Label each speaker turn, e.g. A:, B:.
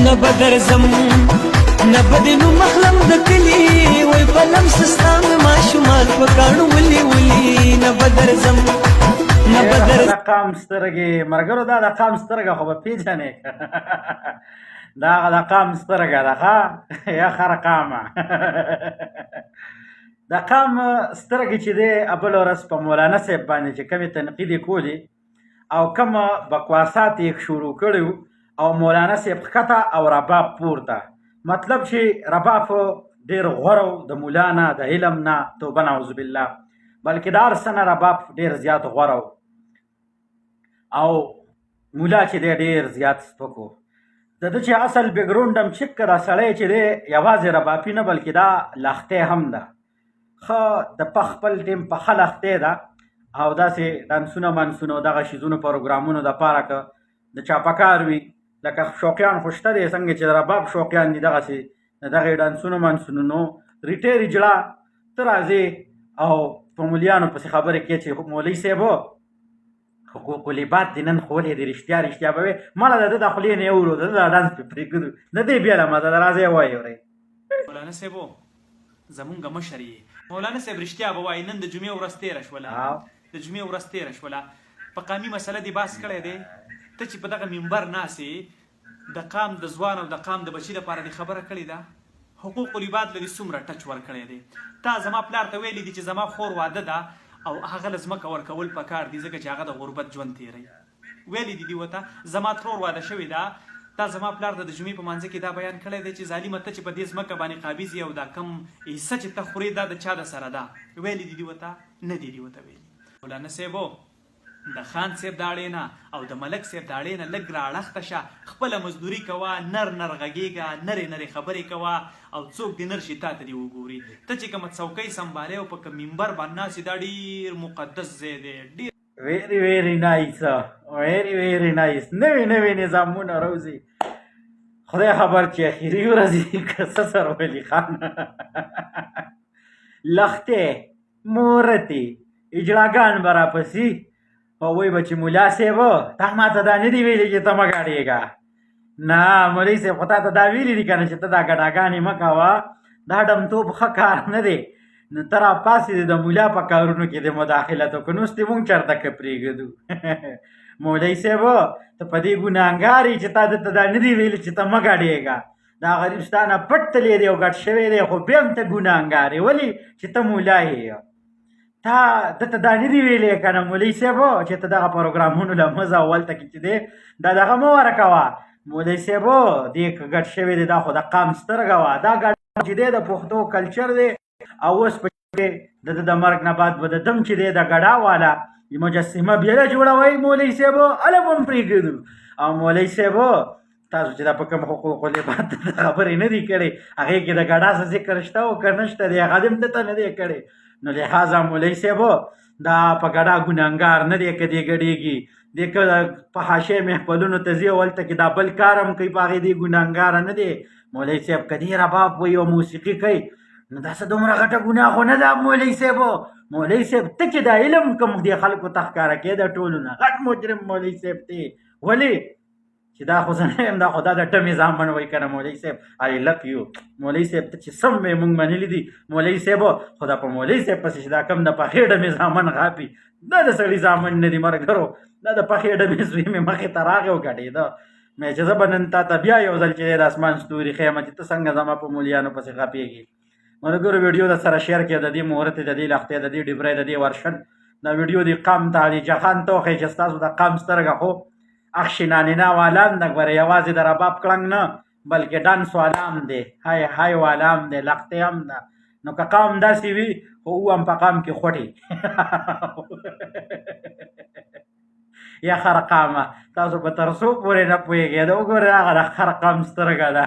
A: نه بدرځم نه بدنو مخلم د کلي وای په لمس ستا مې ماشومان په کاڼو ولي ولي نه بدرځم نه بدرځم
B: د قام سترګې ملګرو دا د قام سترګه خو به پېژنې دا هغه د قام سترګه ده ښه یا خرقامه د قام سترګې چې دی بله ورځ په مولانا صاحب باندې چې کومې تنقید یې کولې او کومه بکواسات یې شروع کړي او مولانا صاحب ښکته او رباب پورته مطلب چې رباب ډېر غوره د مولا نه د علم نه توبه نعوذ بالله بلکې د هر څه نه رباب ډېر زیات غوره او مولا چې دی ډېر زیات سپک و د ده چې اصل بیکګراونډ هم چک که دا سړی چې دی یوازې ربابي نه بلکې دا لښتۍ هم ده ښه د خپل ټیم په ښه لښتۍ ده او داسې ډانسونه منسونه او دغه شیزونو پروګرامونو دپاره که د چا په کار وي لکه شوقیان خو شته دی څنګه چې د رباب شوقیان دي دغسې د دغې ډانسونو منسونو نو ریټیر اجړه ته راځې او په مولیانو پسې خبرې کوې چې مولوي صاحب حقوق العباد دي نن خولې دي رښتیا رښتیا به وې مړه د ده د خولې نه یې اورو د ده د ډانس پې پرېږدو نه دی بیا له مزه ده راځئ ووایې اورئ
C: مولانا صاحب زمونږ مشر یې مولانا صاحب رښتیا به وایي نن د جمعې ورځ تېره شوله د جمعې ورځ تېره شوله په قامي مسله دې بحث کړی دی ته چې په دغه منبر ناستې د قام د ځوان او د قام د بچي لپاره دې خبره کړې ده حقوق العباد له دې څومره ټچ ورکړی دی تا زما پلار ته ویلي دي چې زما خور واده ده او هغه له ځمکه ورکول پکار دي ځکه چې هغه د غربت ژوند تېروي ویلي دي ورته زما ترور واده شوې ده تا زما پلار ته د جمعې په مانځه کې دا بیان کړی دی چې ظالمه ته چې په دې ځمکه باندې قابض یې او دا کم حصه چې ته خورې دا د چا د سره ده ویلي دي ورته نه دي ورته ویلي مولانا صاحب د خان صاحب د اړې نه او د ملک صاحب د اړې نه لږ راړخته شه خپله مزدوري کوه نر نر غږېږه نرې نرې خبرې کوه او څوک دې نر شي تا ته دې وګوري ته چې کومه څوکۍ سنبالې او په کوم منبر باندې ناست دا ډېر مقدس ځای دی ډېر
B: very nice very nice نوې نوې نظامونه روزي خدای خبر چې اخري ورځې که څه سره ولي خان لښتې مورتې اجړاګان به راپسي او وایي به چې ملا صاحب تا ما ته دا نه دي ویلي چې ته مه ګډېږه نه مولوي صاحب خو تا ته دا ویلي دي که نه چې ته دا ګډاګانې مه کوه دا ډمتوب ښه کار نه دی نو ته راپاسې د مولا په کارونو کې د مداخلت وکړو نو اوس دې مونږ چېرته که پرېږدو مولوي صاحب ته په دې ګناهګار یې چې تا دته دا نه دي ویلي چې ته مه ګډېږه دا غریب ستا نه پټ تللی دی او ګډ شوی دی خو بیا هم ته ګناهګار یې ولې چې ته مولا یې تا دته دا نه دي ویلی که نه مولوي صاحب چې ته دغه پروګرامونو له مزه اولته کې چې دی دا دغه مه ورکوه مولوي صاحب دې که ګډ شوی دی دا خو د قام سترګه وه دا ګډ چې دی د پښتو کلچر دی او اوس په د د مرګ نه بعد به د دم چې دی د ګډا والا مجسمه بیا جوړوئ مولوي صاحب هله به هم پرېږدو او مولوي صاحب تاسو چې دا په کوم حقوق العباد خبرې نه دي کړې هغې کې د ګډا څه ذکر شته او که نشته دی هغه دې هم دته نه دی کړی نو لحاظه مولوي صاحب دا په ګډا ګناهګار نه دی که دی ګډېږي دی که په حاشیې محفلونو ته ځي هلته کې دا بل کار هم کوي په هغې دی ګناهګاره نه دی مولوي صاحب که دی رباب وایي او موسیقي کوي نو داسې دومره غټه ګناه خو نه ده مولوي صاحب مولوي صاحب ته چې دا علم کوم دې خلکو ته ښکاره کوې د ټولو نه غټ مجرم مولوي صاحب دی ولې چې دا خو زه نه یم دا خو دا د ټمې زامن وایي که نه مولوي صاحب آی لک یو مولوي صاحب ته چې سم وې مونږ منلي دي مولوي صاحب خو دا په مولوي صاحب پسې چې دا کم د پخې ډمې زامن غاپي دا د سړي زامن نه دي ملګرو دا د پخې ډمې زوی مې مخې ته راغی او ګډېده مې چې زه به نن تا ته بیا یو ځل چې د اسمان ستوري ښیم چې ته څنګه زما په مولیانو پسې غاپېږي ملګرو ویډیو د سره شیر کړه د دې مهورتې د دې لښتې د دې ډبرې د دې ورشن دا ویډیو د قام ته علي جهان ته وښیي چې ستاسو د قام سترګه خو اخشي نانینا والام ده ګوره یوازې د رباب کړنګ نه بلکې ډانس والام دی های های والام دی لښتې هم ده نو که قام داسې وي خو او هم په قام کې خوټي یا خرقامه تاسو په تر څو پورې نه پوهېږئ د وګورئ هغه د خرقام سترګه ده